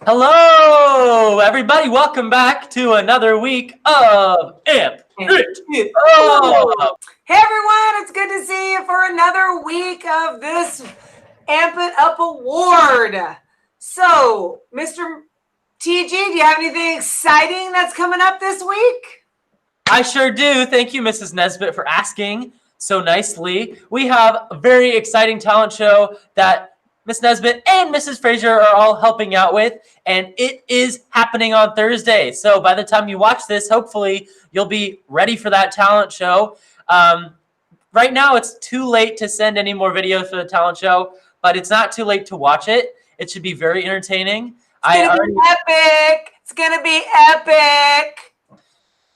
Hello, everybody. Welcome back to another week of Amp It Up. Hey everyone, it's good to see you for another week of this Amp It Up Award. So, Mr. TG, do you have anything exciting that's coming up this week? I sure do. Thank you, Mrs. Nesbitt, for asking so nicely. We have a very exciting talent show that Miss Nesbitt and Mrs. Fraser are all helping out with, and it is happening on Thursday. So by the time you watch this, hopefully you'll be ready for that talent show. Right now, it's too late to send any more videos for the talent show, but it's not too late to watch it. It should be very entertaining. It's gonna be epic.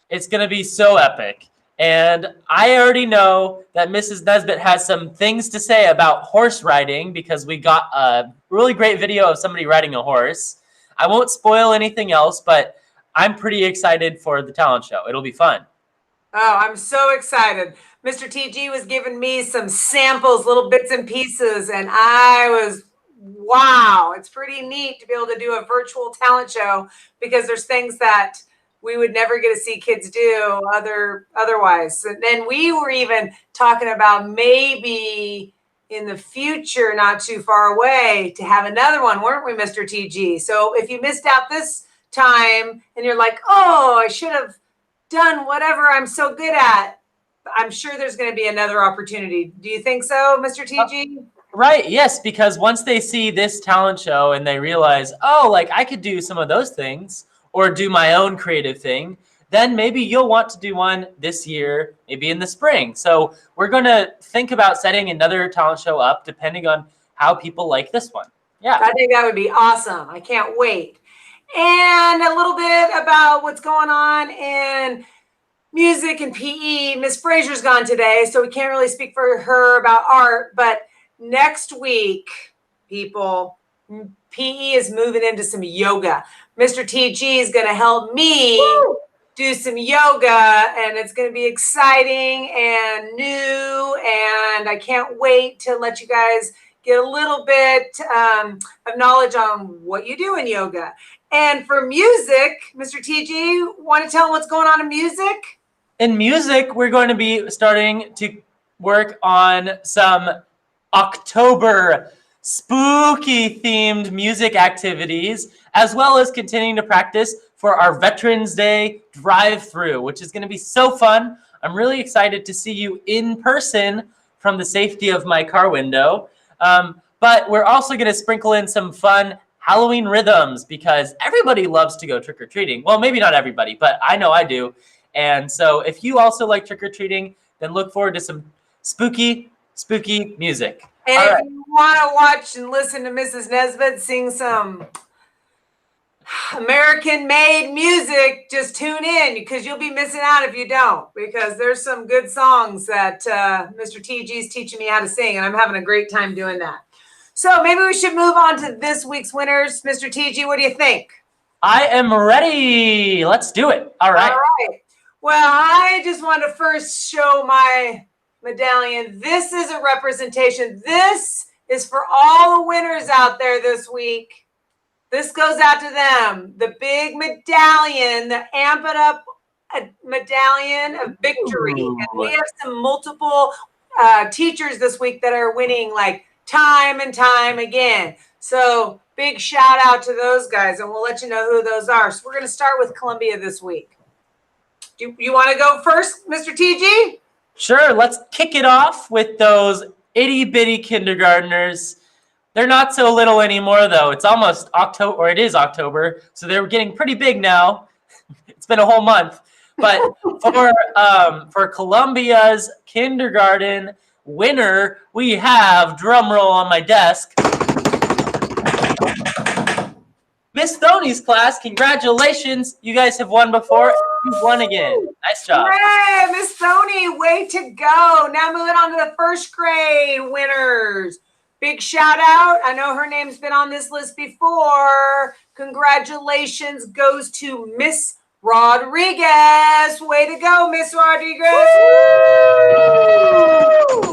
It's going to be so epic. And I already know that Mrs. Nesbitt has some things to say about horse riding because we got a really great video of somebody riding a horse. I won't spoil anything else, but I'm pretty excited for the talent show. It'll be fun. Oh, I'm so excited. Mr. TG was giving me some samples, little bits and pieces, and wow, it's pretty neat to be able to do a virtual talent show because there's things that we would never get to see kids do otherwise. And then we were even talking about maybe in the future, not too far away, to have another one, weren't we, Mr. TG? So if you missed out this time and you're like, oh, I should have done whatever I'm so good at, I'm sure there's going to be another opportunity. Do you think so, Mr. TG? Right, yes, because once they see this talent show and they realize, oh, like I could do some of those things or do my own creative thing, then maybe you'll want to do one this year, maybe in the spring. So we're going to think about setting another talent show up depending on how people like this one. Yeah. I think that would be awesome. I can't wait. And a little bit about what's going on in music and PE. Miss Fraser's gone today, so we can't really speak for her about art, but next week, people, PE is moving into some yoga. Mr. TG is going to help me do some yoga, and it's going to be exciting and new, and I can't wait to let you guys get a little bit of knowledge on what you do in yoga. And for music, Mr. TG, want to tell them what's going on in music? In music, we're going to be starting to work on some October spooky themed music activities, as well as continuing to practice for our Veterans Day drive-through, which is going to be so fun. I'm really excited to see you in person from the safety of my car window. But we're also going to sprinkle in some fun Halloween rhythms because everybody loves to go trick-or-treating. Well, maybe not everybody, but I know I do. And so if you also like trick-or-treating, then look forward to some spooky music. And if you want to watch and listen to Mrs. Nesbitt sing some American-made music, just tune in because you'll be missing out if you don't, because there's some good songs that Mr. TG is teaching me how to sing, and I'm having a great time doing that. So maybe we should move on to this week's winners. Mr. TG, what do you think? I am ready. Let's do it. All right. All right. Well, I just want to first show my medallion. This is a representation. This is for all the winners out there this week. This goes out to them. The big medallion, the Amp It Up medallion of victory. And we have some multiple teachers this week that are winning like time and time again. So big shout out to those guys, and we'll let you know who those are. So we're going to start with Columbia this week. Do you want to go first, Mr. TG? Sure, let's kick it off with those itty-bitty kindergartners. They're not so little anymore, though. It's almost October, or it is October, so they're getting pretty big now. It's been a whole month. But for Columbia's kindergarten winner, we have, drum roll on my desk, Miss Thoney's class. Congratulations. You guys have won before. You've won again. Nice job. Hey, Miss Thoney, way to go. Now moving on to the first grade winners. Big shout out. I know her name's been on this list before. Congratulations goes to Miss Rodriguez. Way to go, Miss Rodriguez.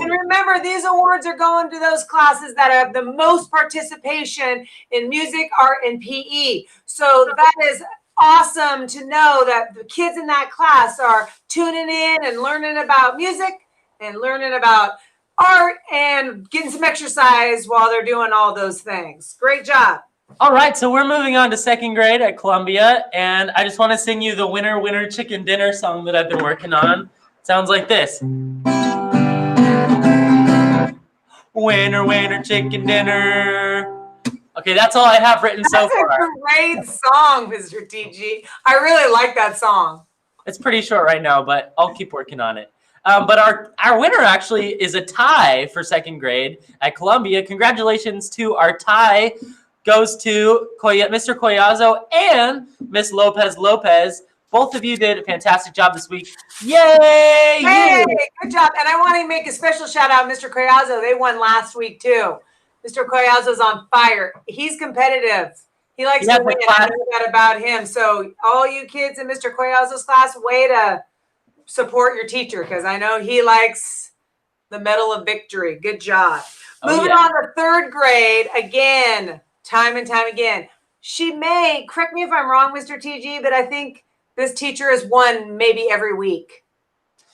And remember, these awards are going to those classes that have the most participation in music, art, and PE. So that is awesome to know that the kids in that class are tuning in and learning about music and learning about art and getting some exercise while they're doing all those things. Great job. All right, so we're moving on to second grade at Columbia, and I just want to sing you the Winner, Winner, Chicken Dinner song that I've been working on. It sounds like this. Winner, winner, chicken dinner. Okay, that's all I have written so far. That's a great song, Mr. TG. I really like that song. It's pretty short right now, but I'll keep working on it. But our winner actually is a tie for second grade at Columbia. Congratulations to our tie. Goes to Mr. Collazo and Miss Lopez. Both of you did a fantastic job this week. Yay! Hey, good job. And I want to make a special shout out, Mr. Collazo. They won last week too. Mr. Collazo's on fire. He's competitive. He likes to win. I know that about him. So all you kids in Mr. Collazo's class, way to support your teacher, because I know he likes the Medal of Victory. Good job. Moving on to third grade again. Time and time again. She may, correct me if I'm wrong, Mr. TG, but I think this teacher has won maybe every week.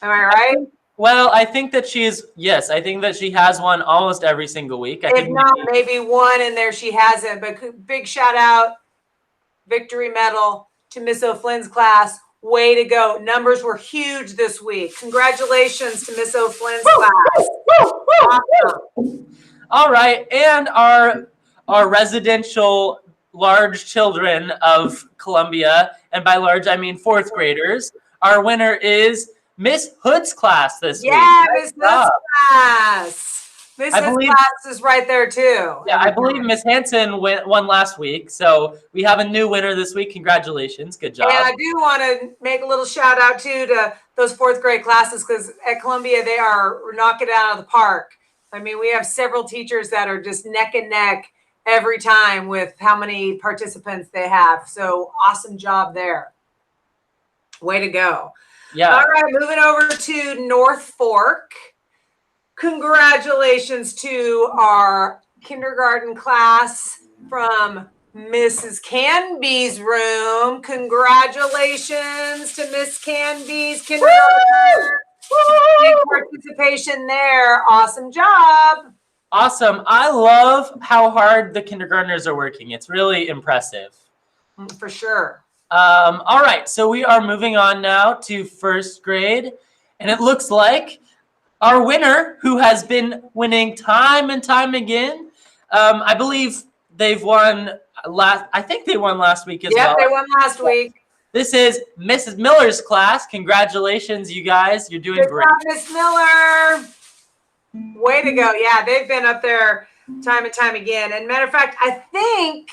Am I right? Well, I think that I think that she has won almost every single week. If not, maybe one in there she hasn't. But big shout out, victory medal to Miss O'Flynn's class. Way to go. Numbers were huge this week. Congratulations to Miss O'Flynn's class. Awesome. All right, and our residential large children of Columbia, and by large I mean fourth graders. Our winner is Miss Hood's class this week. Yeah, Miss Hood's class. Miss Hood's class is right there too. Yeah, I believe Miss Hanson won last week, so we have a new winner this week. Congratulations, good job. And I do want to make a little shout out too to those fourth grade classes, because at Columbia they are knocking it out of the park. I mean, we have several teachers that are just neck and neck every time with how many participants they have. So awesome job there. Way to go. Yeah. All right, moving over to North Fork. Congratulations to our kindergarten class from Mrs. Canby's room. Congratulations to Miss Canby's kindergarten. Big participation there. Awesome job. Awesome. I love how hard the kindergartners are working. It's really impressive. For sure. All right, so we are moving on now to first grade, and it looks like our winner, who has been winning time and time again, I believe they've won I think they won last week as well. Yeah, they won last week. This is Mrs. Miller's class. Congratulations, you guys. You're doing great. Good job, Miss Miller. Way to go. Yeah, they've been up there time and time again. And matter of fact, I think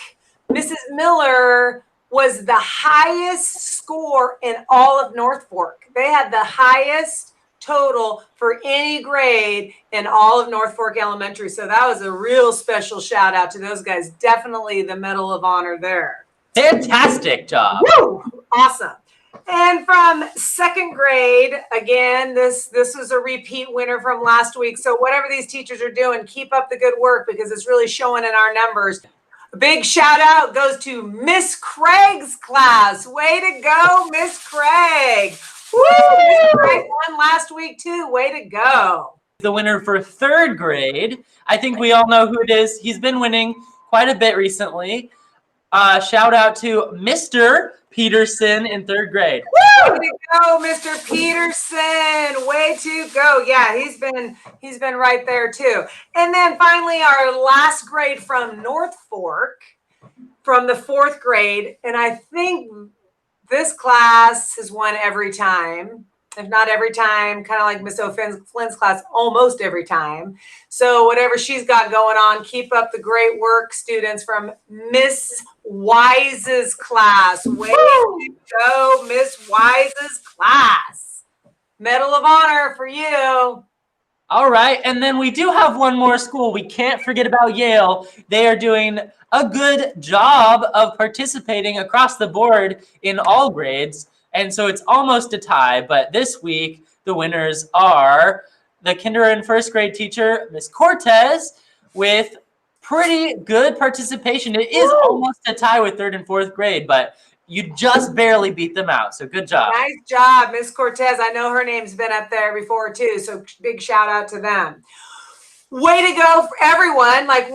Mrs. Miller was the highest score in all of North Fork. They had the highest total for any grade in all of North Fork Elementary. So that was a real special shout out to those guys. Definitely the Medal of Honor there. Fantastic job. Woo! Awesome. And from second grade, again, this was a repeat winner from last week. So whatever these teachers are doing, keep up the good work, because it's really showing in our numbers. A big shout out goes to Miss Craig's class. Way to go, Miss Craig. Woo! Miss Craig won last week too. Way to go. The winner for third grade, I think we all know who it is. He's been winning quite a bit recently. Shout out to Mr. Peterson in third grade. Woo! Way to go, Mr. Peterson. Way to go. Yeah, he's been right there too. And then finally, our last grade from North Fork, from the fourth grade. And I think this class has won every time. If not every time, kind of like Miss O'Flynn's class, almost every time. So whatever she's got going on, keep up the great work, students, from Miss Wise's class. Way to go, Miss Wise's class. Medal of Honor for you. All right, and then we do have one more school. We can't forget about Yale. They are doing a good job of participating across the board in all grades. And so it's almost a tie, but this week the winners are the kinder and first grade teacher, Miss Cortez, with pretty good participation. It is almost a tie with third and fourth grade, but you just barely beat them out. So good job. Nice job, Miss Cortez. I know her name's been up there before too, so big shout out to them. Way to go for everyone. Like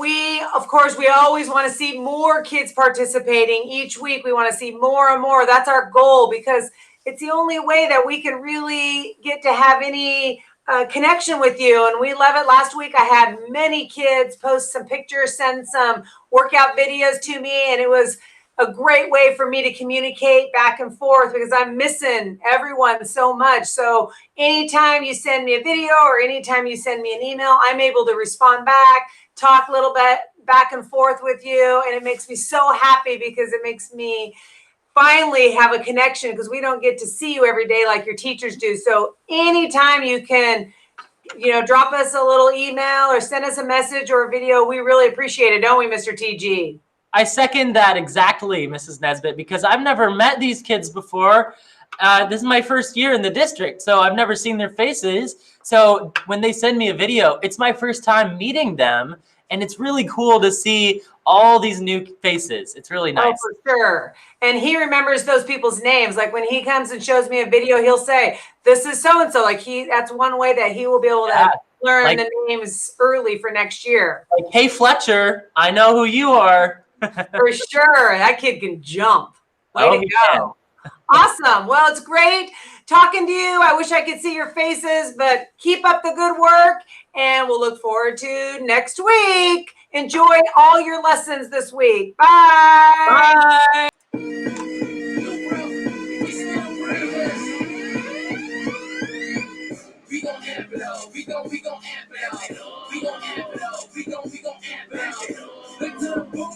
of course, we always want to see more kids participating. Each week we want to see more and more. That's our goal because it's the only way that we can really get to have any connection with you. And we love it. Last week I had many kids post some pictures, send some workout videos to me, and it was a great way for me to communicate back and forth because I'm missing everyone so much. So anytime you send me a video or anytime you send me an email, I'm able to respond back, talk a little bit back and forth with you. And it makes me so happy because it makes me finally have a connection because we don't get to see you every day like your teachers do. So anytime you can, drop us a little email or send us a message or a video, we really appreciate it, don't we, Mr. TG? I second that exactly, Mrs. Nesbitt, because I've never met these kids before. This is my first year in the district, so I've never seen their faces. So when they send me a video, it's my first time meeting them, and it's really cool to see all these new faces. It's really nice. Oh, for sure. And he remembers those people's names. Like when he comes and shows me a video, he'll say, "This is so-and-so." Like that's one way that he will be able to learn the names early for next year. Like, hey, Fletcher, I know who you are. For sure. That kid can jump. Way to go. Awesome. Well, it's great talking to you. I wish I could see your faces, but keep up the good work, and we'll look forward to next week. Enjoy all your lessons this week. Bye. Bye. We gon' amp it up. We gon' amp it up. We gon' amp it up. We gon' amp it up. Look to the boom.